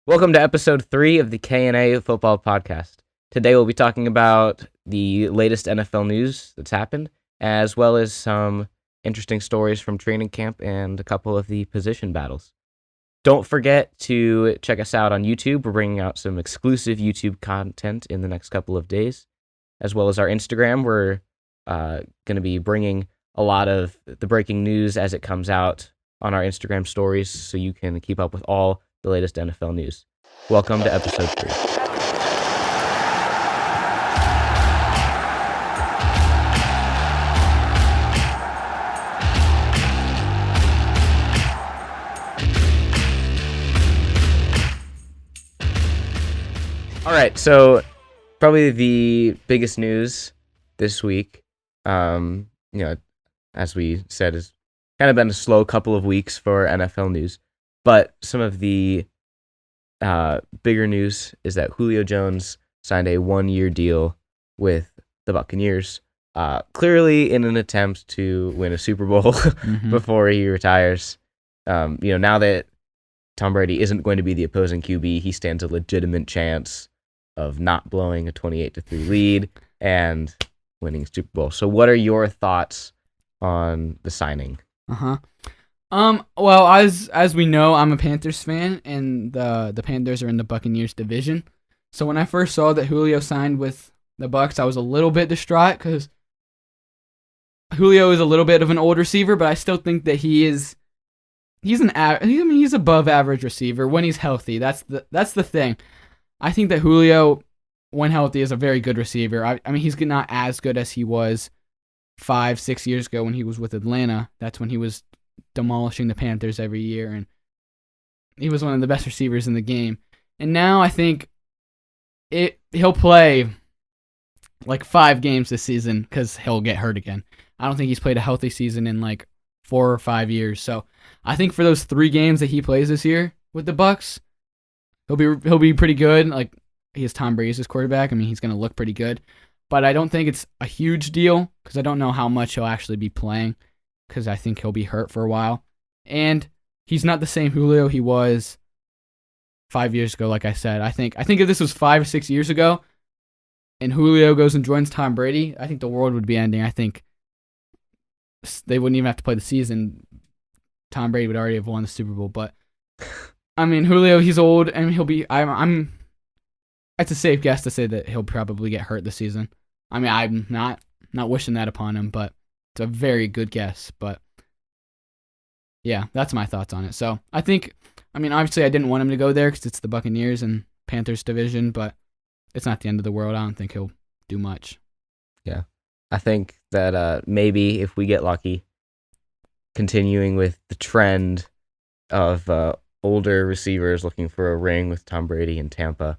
Welcome to episode 3 of the K&A Football Podcast. Today we'll be talking about the latest NFL news that's happened, as well as some interesting stories from training camp and a couple of the position battles. Don't forget to check us out on YouTube. We're bringing out some exclusive YouTube content in the next couple of days, as well as our Instagram. We're going to be bringing a lot of the breaking news as it comes out on our Instagram stories, so you can keep up with all the latest NFL news. Welcome to episode 3. All right, so probably the biggest news this week, as we said, has kind of been a slow couple of weeks for NFL news. But some of the bigger news is that Julio Jones signed a 1-year deal with the Buccaneers, clearly in an attempt to win a Super Bowl before he retires. Now that Tom Brady isn't going to be the opposing QB, he stands a legitimate chance of not blowing a 28-3 lead and winning a Super Bowl. So what are your thoughts on the signing? Well, as we know, I'm a Panthers fan, and the Panthers are in the Buccaneers division. So when I first saw that Julio signed with the Bucs, I was a little bit distraught because Julio is a little bit of an old receiver, but I still think that he's above average receiver when he's healthy. That's the thing. I think that Julio, when healthy, is a very good receiver. I mean, he's not as good as he was 5-6 years ago when he was with Atlanta. That's when he was demolishing the Panthers every year, and he was one of the best receivers in the game. And now I think he'll play like 5 games this season because he'll get hurt again. I don't think he's played a healthy season in like 4 or 5 years. So I think for those 3 games that he plays this year with the Bucs, he'll be pretty good. Like, he has Tom Brady as his quarterback. I mean, he's going to look pretty good. But I don't think it's a huge deal because I don't know how much he'll actually be playing, because I think he'll be hurt for a while. And he's not the same Julio he was 5 years ago, like I said. I think if this was 5 or 6 years ago and Julio goes and joins Tom Brady, I think the world would be ending. I think they wouldn't even have to play the season. Tom Brady would already have won the Super Bowl. But, I mean, Julio, he's old, and he'll be... It's a safe guess to say that he'll probably get hurt this season. I mean, I'm not wishing that upon him, but it's a very good guess. But yeah, that's my thoughts on it. So obviously I didn't want him to go there because it's the Buccaneers and Panthers division, but it's not the end of the world. I don't think he'll do much. Yeah, I think that maybe if we get lucky, continuing with the trend of older receivers looking for a ring with Tom Brady in Tampa,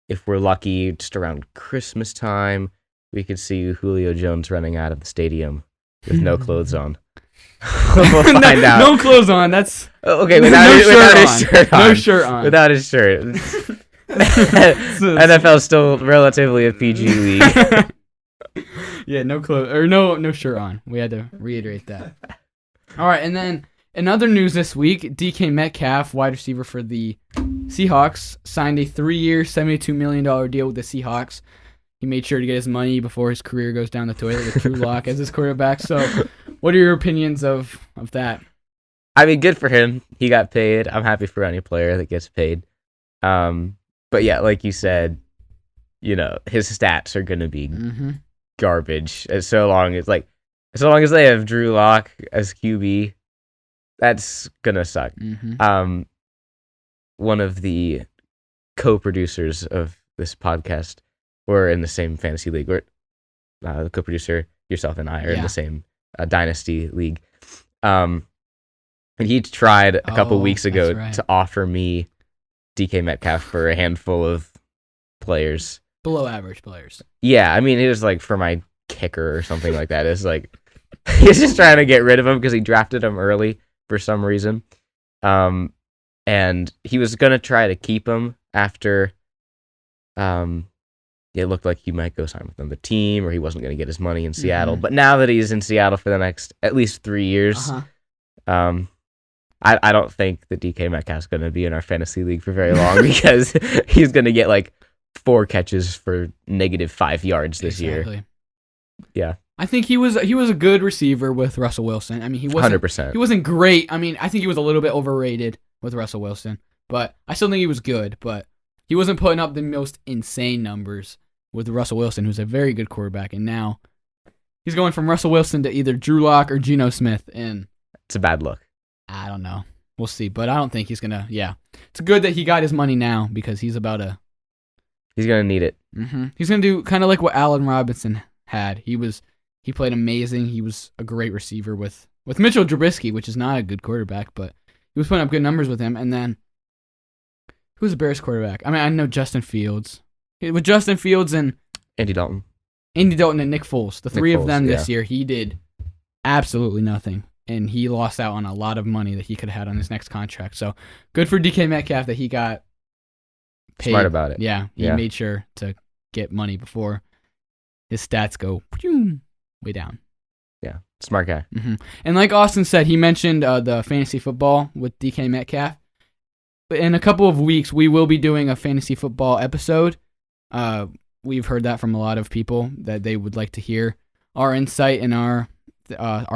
if we're lucky, just around Christmas time, we could see Julio Jones running out of the stadium with no clothes on. We'll find out. No clothes on. That's okay. Without his shirt on. No shirt on. Without his shirt. NFL is still relatively a PG league. Yeah, no clothes or no shirt on. We had to reiterate that. All right, and then in other news this week, DK Metcalf, wide receiver for the Seahawks, signed a 3-year, $72 million deal with the Seahawks. He made sure to get his money before his career goes down the toilet with Drew Lock as his quarterback. So what are your opinions of that? I mean, good for him. He got paid. I'm happy for any player that gets paid. But yeah, like you said, his stats are going to be garbage as long as they have Drew Lock as QB. That's going to suck. One of the co-producers of this podcast, we're in the same fantasy league. We're the co-producer, yourself and I, are in the same dynasty league. And he tried a couple weeks ago to offer me DK Metcalf for a handful of players. Below average players. Yeah, I mean, it was like for my kicker or something like that. It's like, he's just trying to get rid of him because he drafted him early for some reason. And he was going to try to keep him after it looked like he might go sign with another team, or he wasn't going to get his money in Seattle. But now that he's in Seattle for the next at least 3 years, I I don't think that DK Metcalf's going to be in our fantasy league for very long because he's going to get like 4 catches for -5 yards this year. Yeah. I think he was a good receiver with Russell Wilson. I mean, he wasn't 100%. He wasn't great. I mean, I think he was a little bit overrated with Russell Wilson, but I still think he was good, but he wasn't putting up the most insane numbers with Russell Wilson, who's a very good quarterback, and now he's going from Russell Wilson to either Drew Lock or Geno Smith, and it's a bad look. I don't know. We'll see, but I don't think he's going to, It's good that he got his money now because he's about to... He's going to need it. Mm-hmm. He's going to do kind of like what Allen Robinson had. He played amazing. He was a great receiver with Mitchell Trubisky, which is not a good quarterback, but he was putting up good numbers with him. And then, who's the Bears quarterback? I mean, I know Justin Fields. With Justin Fields and Andy Dalton and Nick Foles, the three of them this year, he did absolutely nothing. And he lost out on a lot of money that he could have had on his next contract. So good for DK Metcalf that he got paid. Smart about it. Yeah, he made sure to get money before his stats go way down. Yeah, smart guy. Mm-hmm. And like Austin said, he mentioned the fantasy football with DK Metcalf. But in a couple of weeks, we will be doing a fantasy football episode. We've heard that from a lot of people that they would like to hear our insight and our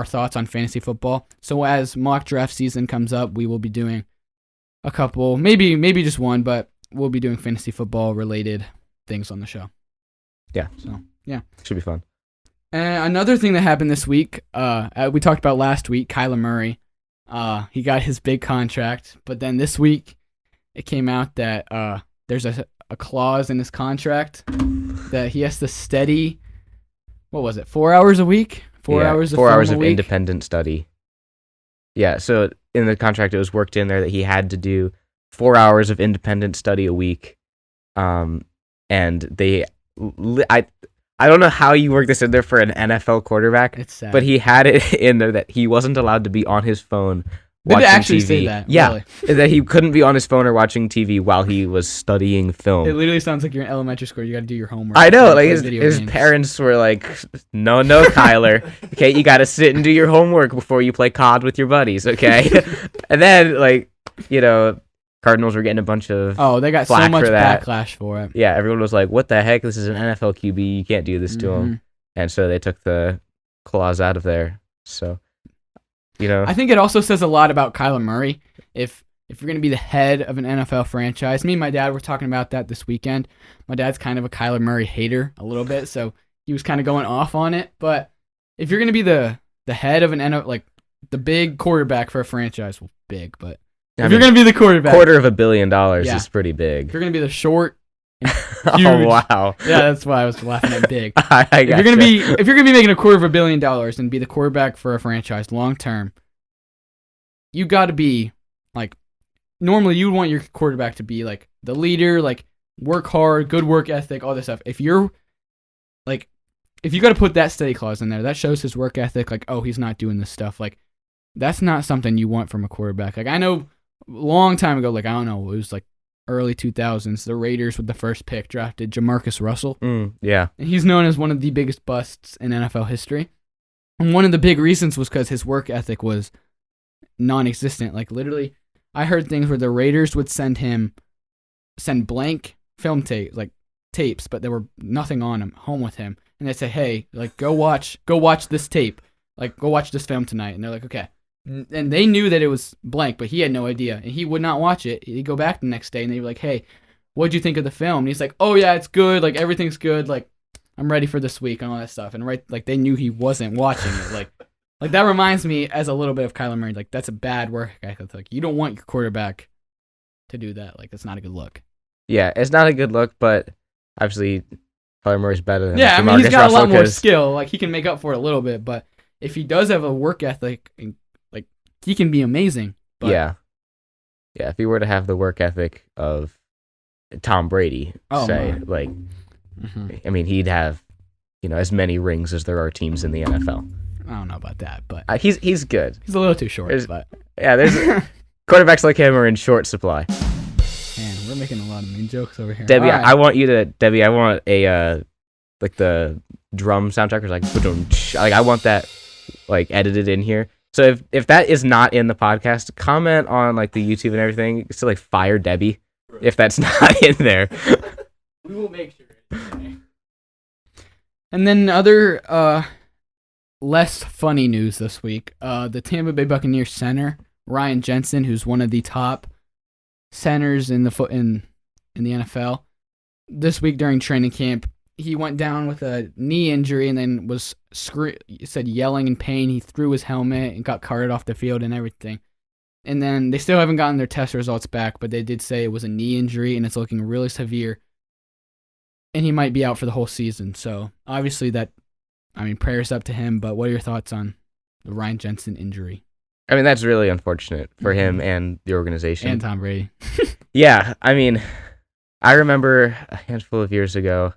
thoughts on fantasy football. So as mock draft season comes up, we will be doing a couple, maybe just one, but we'll be doing fantasy football related things on the show. Yeah. So yeah, should be fun. And another thing that happened this week, we talked about last week, Kyler Murray. He got his big contract, but then this week it came out that there's a clause in his contract that he has to study. What was it? 4 hours a week. 4 hours. 4 hours of independent study. Yeah. So in the contract, it was worked in there that he had to do 4 hours of independent study a week. And I don't know how you work this in there for an NFL quarterback. It's sad. But he had it in there that he wasn't allowed to be on his phone watching TV. Did it actually say that? Yeah, really? That he couldn't be on his phone or watching TV while he was studying film. It literally sounds like you're in elementary school. You got to do your homework. I know, like his parents were like, "No, Kyler. Okay, you got to sit and do your homework before you play COD with your buddies." Okay, and then Cardinals were getting a bunch of they got so much backlash for it. Yeah, everyone was like, "What the heck? This is an NFL QB. You can't do this to him." And so they took the clause out of there. So, I think it also says a lot about Kyler Murray. If you're going to be the head of an NFL franchise, me and my dad were talking about that this weekend. My dad's kind of a Kyler Murray hater a little bit, so he was kind of going off on it. But if you're going to be the head of an NFL, like the big quarterback for a franchise, well, big, but if you're going to be the quarterback, $250 million is pretty big. If you're going to be the short, huge, oh wow, yeah, that's why I was laughing at big. If you're going to be making $250 million and be the quarterback for a franchise long term, you got to be like, normally you want your quarterback to be like the leader, like work hard, good work ethic, all this stuff. If you got to put that study clause in there, that shows his work ethic. Like, oh, he's not doing this stuff. Like, that's not something you want from a quarterback. Like, I know. Long time ago, like I don't know, it was like early 2000s. The Raiders with the first pick drafted Jamarcus Russell. Yeah, and he's known as one of the biggest busts in NFL history. And one of the big reasons was because his work ethic was non-existent. Like literally, I heard things where the Raiders would send blank film tapes, but there were nothing on them home with him, and they'd say, "Hey, like go watch this tape, like go watch this film tonight," and they're like, "Okay." And they knew that it was blank, but he had no idea. And he would not watch it. He'd go back the next day, and they'd be like, "Hey, what'd you think of the film?" And he's like, "Oh, yeah, it's good. Like, everything's good. Like, I'm ready for this week," and all that stuff. And they knew he wasn't watching it. Like that reminds me as a little bit of Kyler Murray. Like, that's a bad work ethic. Like, you don't want your quarterback to do that. Like, that's not a good look. Yeah, it's not a good look, but obviously Kyler Murray's better than he's got Russell, a lot more skill. Like, he can make up for it a little bit, but if he does have a work ethic, he can be amazing. But yeah. If he were to have the work ethic of Tom Brady, I mean, he'd have, as many rings as there are teams in the NFL. I don't know about that, but he's good. He's a little too short. But there's quarterbacks like him are in short supply. Man, we're making a lot of mean jokes over here. Debbie, right. I want a like the drum soundtrack, or like I want that like edited in here. So if that is not in the podcast, comment on like the YouTube and everything. So like fire Debbie if that's not in there. We will make sure. And then other less funny news this week. The Tampa Bay Buccaneers center Ryan Jensen, who's one of the top centers in the in the NFL, this week during training camp, he went down with a knee injury and then was yelling in pain. He threw his helmet and got carted off the field and everything. And then they still haven't gotten their test results back, but they did say it was a knee injury and it's looking really severe. And he might be out for the whole season. So obviously prayers up to him. But what are your thoughts on the Ryan Jensen injury? I mean, that's really unfortunate for him and the organization. And Tom Brady. Yeah, I mean, I remember a handful of years ago,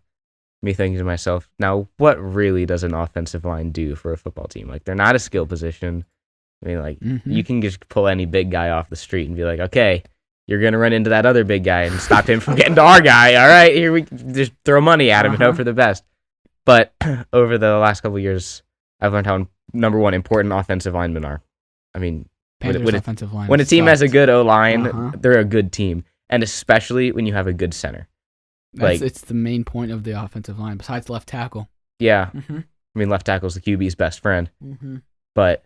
me thinking to myself, now what really does an offensive line do for a football team? Like, they're not a skill position. I mean, like, you can just pull any big guy off the street and be like, okay, you're going to run into that other big guy and stop him from getting to our guy. All right, here we just throw money at him and hope for the best. But over the last couple of years, I've learned how, number one, important offensive linemen are. I mean, when a team has a good O-line, they're a good team. And especially when you have a good center. It's the main point of the offensive line, besides left tackle. Yeah. I mean, left tackle's the QB's best friend. But,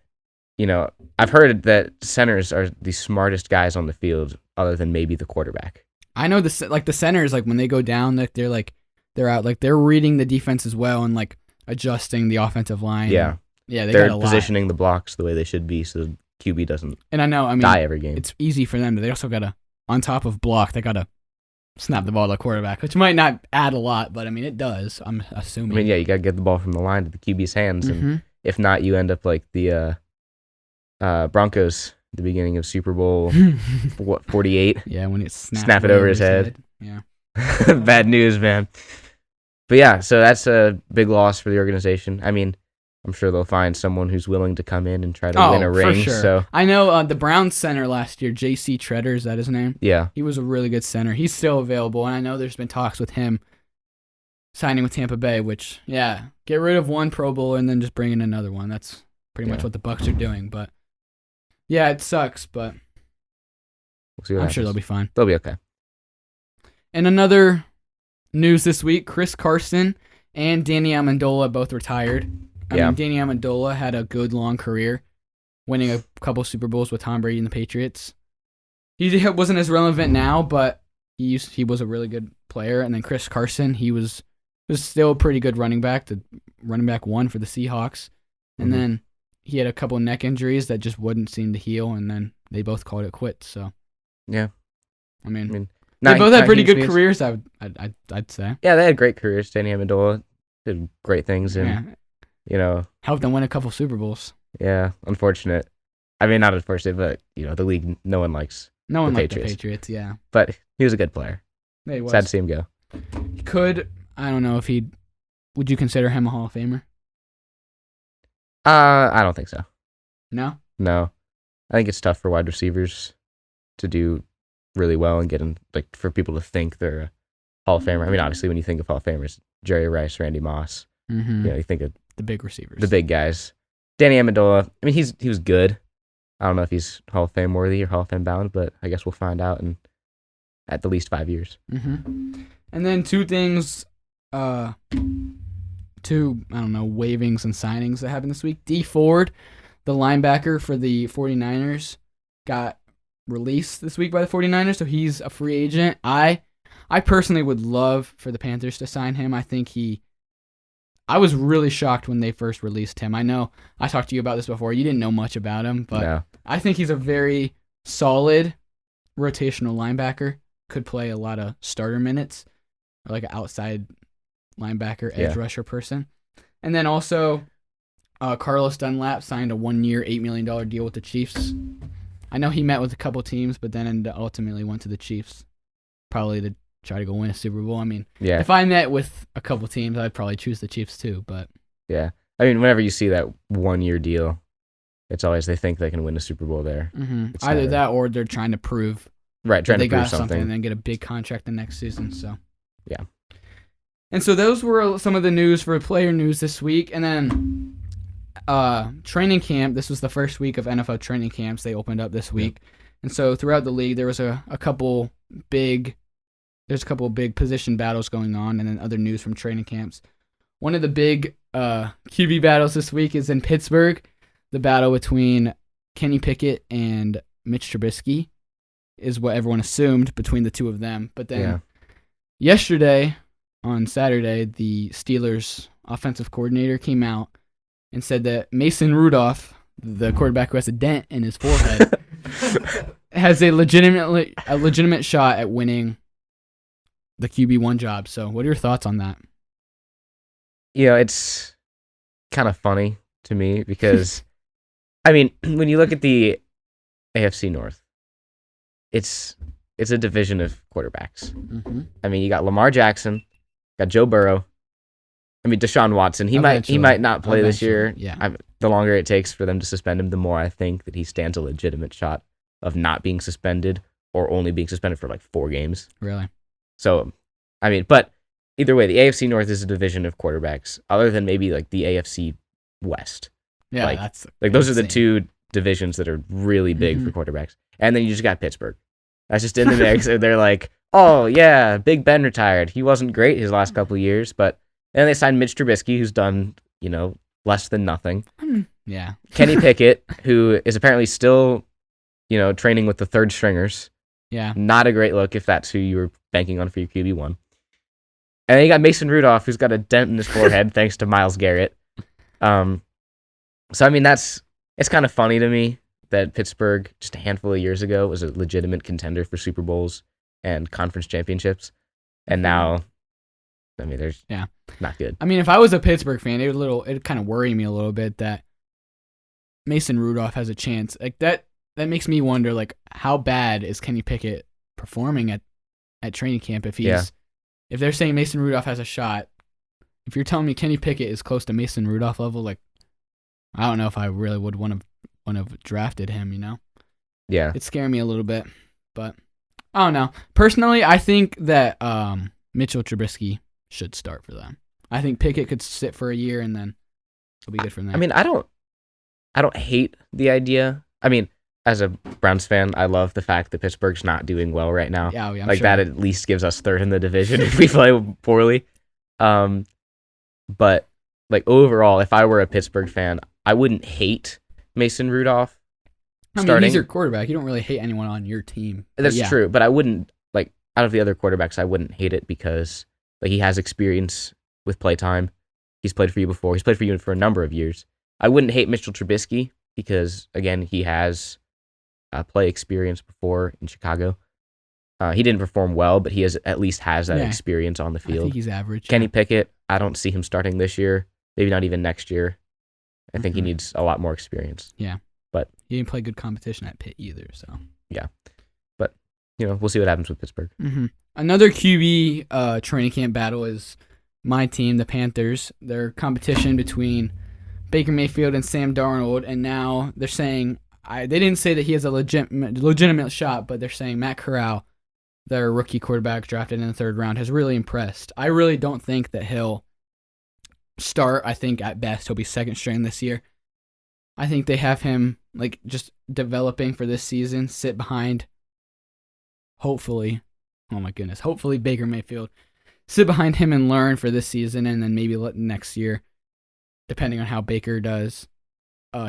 I've heard that centers are the smartest guys on the field other than maybe the quarterback. I know the centers, like, when they go down, like, they're out. Like, they're reading the defense as well and, like, adjusting the offensive line. Yeah. Yeah, they're positioning the blocks the way they should be so QB doesn't die every game. It's easy for them. They also got to, on top of block, they got to snap the ball to the quarterback, which might not add a lot, but, I mean, it does, I'm assuming. I mean, yeah, you got to get the ball from the line to the QB's hands, and if not, you end up like the Broncos at the beginning of Super Bowl 48. Yeah, when it's snap it over his head. Yeah. Bad news, man. But yeah, so that's a big loss for the organization. I mean, I'm sure they'll find someone who's willing to come in and try to win a ring. For sure. So I know the Browns center last year, J.C. Treader, is that his name? Yeah. He was a really good center. He's still available, and I know there's been talks with him signing with Tampa Bay, which, yeah, get rid of one Pro Bowler and then just bring in another one. That's pretty much what the Bucs are doing. But, yeah, it sucks, but I'm sure they'll be fine. They'll be okay. And another news this week, Chris Carson and Danny Amendola both retired. I mean, Danny Amendola had a good long career, winning a couple Super Bowls with Tom Brady and the Patriots. He wasn't as relevant now, but he was a really good player. And then Chris Carson, he was still a pretty good running back, the running back one for the Seahawks. And then he had a couple neck injuries that just wouldn't seem to heal, and then they both called it quits. So yeah, I mean they both had pretty good careers. I'd say. Yeah, they had great careers. Danny Amendola did great things, and helped them win a couple Super Bowls. Yeah, unfortunate. I mean, not unfortunate, but the league, no one likes the Patriots. Yeah, but he was a good player. Yeah, he was. Sad to see him go. I don't know if would you consider him a Hall of Famer? I don't think so. No? No. I think it's tough for wide receivers to do really well and get in, like, for people to think they're a Hall of Famer. I mean, obviously, when you think of Hall of Famers, Jerry Rice, Randy Moss, you think of the big receivers, the big guys. Danny Amendola, I mean, he was good. I don't know if he's Hall of Fame worthy or Hall of Fame bound, but I guess we'll find out in at the least 5 years. And then two things, waivings and signings that happened this week. Dee Ford, the linebacker for the 49ers, got released this week by the 49ers, so he's a free agent. I personally would love for the Panthers to sign him. I was really shocked when they first released him. I know I talked to you about this before. You didn't know much about him, but I think he's a very solid rotational linebacker. Could play a lot of starter minutes, or like an outside linebacker, edge rusher person. And then also, Carlos Dunlap signed a 1-year, $8 million deal with the Chiefs. I know he met with a couple teams, but then ultimately went to the Chiefs, probably to try to go win a Super Bowl. I mean, if I met with a couple teams, I'd probably choose the Chiefs too. But yeah, I mean, whenever you see that 1-year deal, it's always they think they can win a Super Bowl there. Either that or they're trying to prove trying to prove got something and then get a big contract the next season. So yeah. And so those were some of the news for player news this week. And then training camp. This was the first week of NFL training camps. They opened up this week, and so throughout the league, there was a couple big position battles going on, and then other news from training camps. One of the big QB battles this week is in Pittsburgh. The battle between Kenny Pickett and Mitch Trubisky is what everyone assumed between the two of them. But then yesterday, on Saturday, the Steelers' offensive coordinator came out and said that Mason Rudolph, the quarterback who has a dent in his forehead, has a legitimate shot at winning the QB1 job. So what are your thoughts on that? It's kind of funny to me because, I mean, when you look at the AFC North, it's a division of quarterbacks. Mm-hmm. I mean, you got Lamar Jackson, got Joe Burrow. I mean, Deshaun Watson. He might not play this year. Yeah. The longer it takes for them to suspend him, the more I think that he stands a legitimate shot of not being suspended or only being suspended for like 4 games. Really? So, I mean, but either way, the AFC North is a division of quarterbacks, other than maybe like the AFC West. Yeah, that's those are the two divisions that are really big for quarterbacks. And then you just got Pittsburgh. That's just in the mix. And they're like, oh yeah, Big Ben retired. He wasn't great his last couple of years, but then they signed Mitch Trubisky, who's done, less than nothing. Yeah. Kenny Pickett, who is apparently still, training with the third stringers. Yeah. Not a great look if that's who you were banking on for your QB1. And then you got Mason Rudolph, who's got a dent in his forehead thanks to Myles Garrett. So, I mean, it's kind of funny to me that Pittsburgh, just a handful of years ago, was a legitimate contender for Super Bowls and conference championships. And now, I mean, there's not good. I mean, if I was a Pittsburgh fan, it'd kind of worry me a little bit that Mason Rudolph has a chance. Like that makes me wonder, like, how bad is Kenny Pickett performing at training camp if they're saying Mason Rudolph has a shot. If you're telling me Kenny Pickett is close to Mason Rudolph level, like, I don't know if I really would want to have drafted him, Yeah. It's scaring me a little bit, but I don't know. Personally, I think that Mitchell Trubisky should start for them. I think Pickett could sit for a year and then it'll be good from there. I mean, I don't hate the idea. I mean, as a Browns fan, I love the fact that Pittsburgh's not doing well right now. Yeah, I'm like sure. that at least gives us third in the division if we play poorly. But like overall, if I were a Pittsburgh fan, I wouldn't hate Mason Rudolph starting. I mean, he's your quarterback. You don't really hate anyone on your team. That's true, but I wouldn't, like, out of the other quarterbacks, I wouldn't hate it because like he has experience with playtime. He's played for you before. He's played for you for a number of years. I wouldn't hate Mitchell Trubisky because, again, he has play experience before in Chicago. He didn't perform well, but he at least has that experience on the field. I think he's average. Kenny Pickett, I don't see him starting this year. Maybe not even next year. I think he needs a lot more experience. Yeah. But he didn't play good competition at Pitt either, so. Yeah. But, we'll see what happens with Pittsburgh. Mm-hmm. Another QB training camp battle is my team, the Panthers. Their competition between Baker Mayfield and Sam Darnold, and now they're saying, they didn't say that he has a legitimate shot, but they're saying Matt Corral, their rookie quarterback drafted in the 3rd round, has really impressed. I really don't think that he'll start. I think at best he'll be 2nd string this year. I think they have him like just developing for this season, sit behind, hopefully Baker Mayfield, sit behind him and learn for this season, and then maybe next year, depending on how Baker does,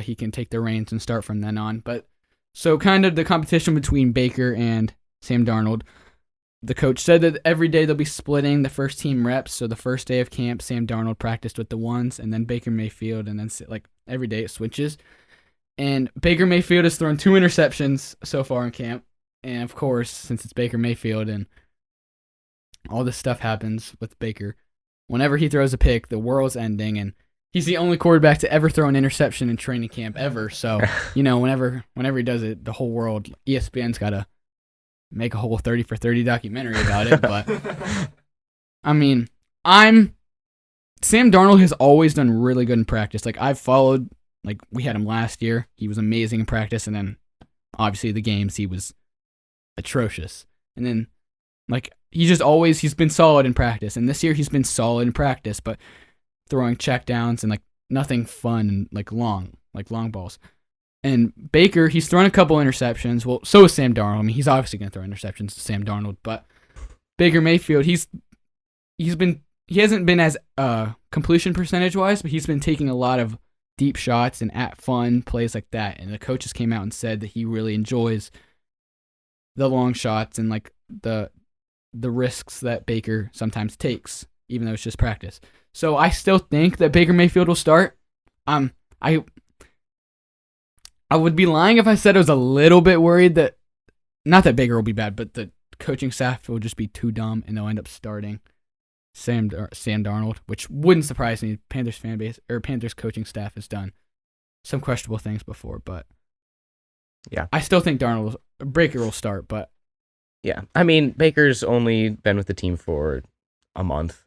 he can take the reins and start from then on. But so kind of the competition between Baker and Sam Darnold. The coach said that every day they'll be splitting the first team reps. So the first day of camp, Sam Darnold practiced with the ones, and then Baker Mayfield, and then like every day it switches. And Baker Mayfield has thrown 2 interceptions so far in camp. And of course, since it's Baker Mayfield and all this stuff happens with Baker, whenever he throws a pick, the world's ending, and he's the only quarterback to ever throw an interception in training camp ever. So, whenever he does it, the whole world, ESPN's got to make a whole 30 for 30 documentary about it. But, I mean, Sam Darnold has always done really good in practice. Like, I've followed, like, we had him last year. He was amazing in practice, and then, obviously, the games, he was atrocious. And then, like, he's been solid in practice. And this year, he's been solid in practice, but throwing checkdowns and like nothing fun and like long balls. And Baker, he's thrown a couple interceptions. Well, so is Sam Darnold. I mean, he's obviously going to throw interceptions to Sam Darnold, but Baker Mayfield, he hasn't been as completion percentage wise, but he's been taking a lot of deep shots and at fun plays like that. And the coaches came out and said that he really enjoys the long shots and like the risks that Baker sometimes takes, even though it's just practice. So I still think that Baker Mayfield will start. I would be lying if I said I was a little bit worried that, not that Baker will be bad, but the coaching staff will just be too dumb and they'll end up starting Sam Darnold, which wouldn't surprise me. Panthers fan base or Panthers coaching staff has done some questionable things before, but yeah, I still think Baker will start. But yeah, I mean, Baker's only been with the team for a month.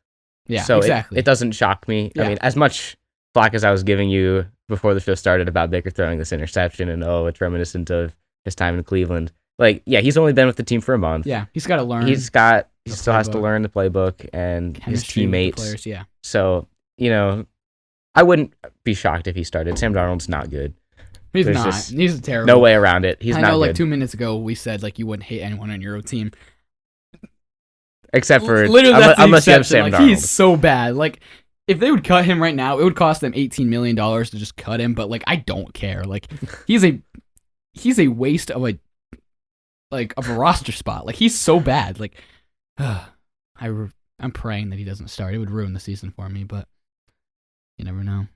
Yeah, so exactly. It doesn't shock me. Yeah. I mean, as much flack as I was giving you before the show started about Baker throwing this interception and it's reminiscent of his time in Cleveland. Like, yeah, he's only been with the team for a month. Yeah, he's got to learn. He still has to learn the playbook and his teammates. Players, yeah. So, I wouldn't be shocked if he started. Sam Darnold's not good. He's not. He's terrible. No way around it. He's not good. I know, like 2 minutes ago, we said like you wouldn't hate anyone on your own team. Except for, literally, unless you have Sam Darnold. He's so bad. Like, if they would cut him right now, it would cost them $18 million to just cut him. But like, I don't care. Like, he's a waste of a roster spot. Like, he's so bad. Like, I'm praying that he doesn't start. It would ruin the season for me, but you never know.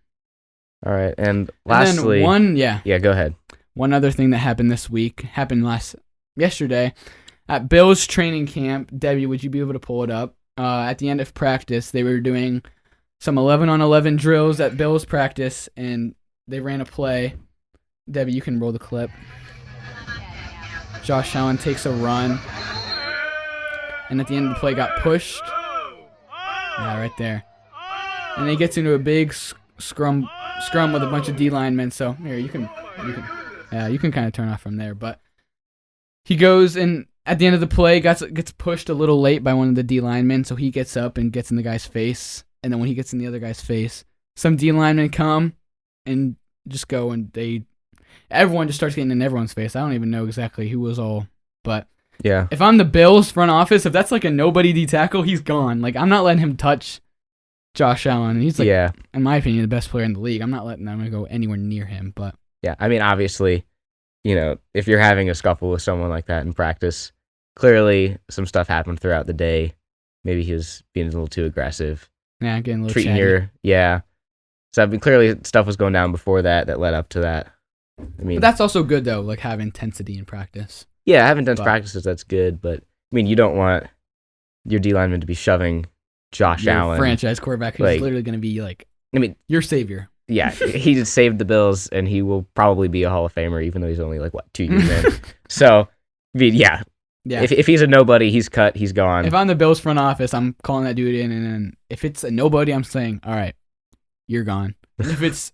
All right, and lastly, go ahead. One other thing that happened this week happened yesterday at Bills training camp. Debbie, would you be able to pull it up? At the end of practice, they were doing some 11-on-11 drills at Bills practice, and they ran a play. Debbie, you can roll the clip. Josh Allen takes a run, and at the end of the play got pushed. Yeah, right there. And he gets into a big scrum with a bunch of D linemen. So here you can kind of turn off from there. But he goes and at the end of the play gets pushed a little late by one of the D linemen. So he gets up and gets in the guy's face. And then when he gets in the other guy's face, some D linemen come and just go and everyone just starts getting in everyone's face. I don't even know exactly who was all, but yeah. If I'm the Bills front office, if that's like a nobody D tackle, he's gone. Like, I'm not letting him touch Josh Allen. He's like, in my opinion, the best player in the league. I'm not letting them go anywhere near him. But yeah, I mean, obviously, if you're having a scuffle with someone like that in practice, clearly some stuff happened throughout the day. Maybe he was being a little too aggressive. Yeah, getting a little treating chatty. So I mean, clearly stuff was going down before that led up to that. I mean, but that's also good though, like have intensity in practice. Yeah, having intense practices, that's good. But I mean, you don't want your D lineman to be shoving Josh Allen, franchise quarterback, who's literally going to be like, your savior. Yeah, he just saved the Bills, and he will probably be a Hall of Famer, even though he's only 2 years in. So, I mean, yeah. If he's a nobody, he's cut, he's gone. If I'm the Bills front office, I'm calling that dude in, and then if it's a nobody, I'm saying, all right, you're gone. And if it's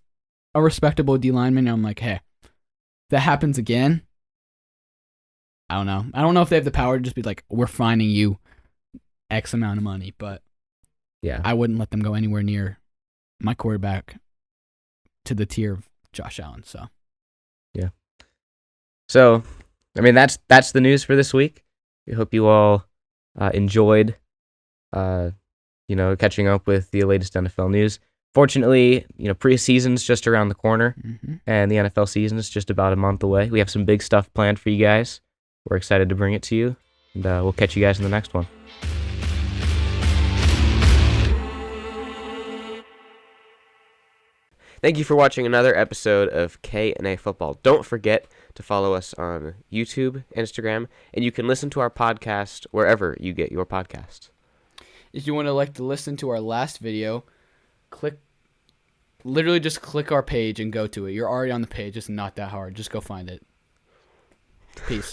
a respectable D lineman, I'm like, hey, if that happens again, I don't know. I don't know if they have the power to just be like, we're fining you X amount of money, but yeah, I wouldn't let them go anywhere near my quarterback to the tier of Josh Allen. So, yeah. So, I mean, that's the news for this week. We hope you all enjoyed, catching up with the latest NFL news. Fortunately, preseason's just around the corner, and the NFL season is just about a month away. We have some big stuff planned for you guys. We're excited to bring it to you, and we'll catch you guys in the next one. Thank you for watching another episode of K&A Football. Don't forget to follow us on YouTube, Instagram, and you can listen to our podcast wherever you get your podcasts. If you want to listen to our last video, just click our page and go to it. You're already on the page. It's not that hard. Just go find it. Peace.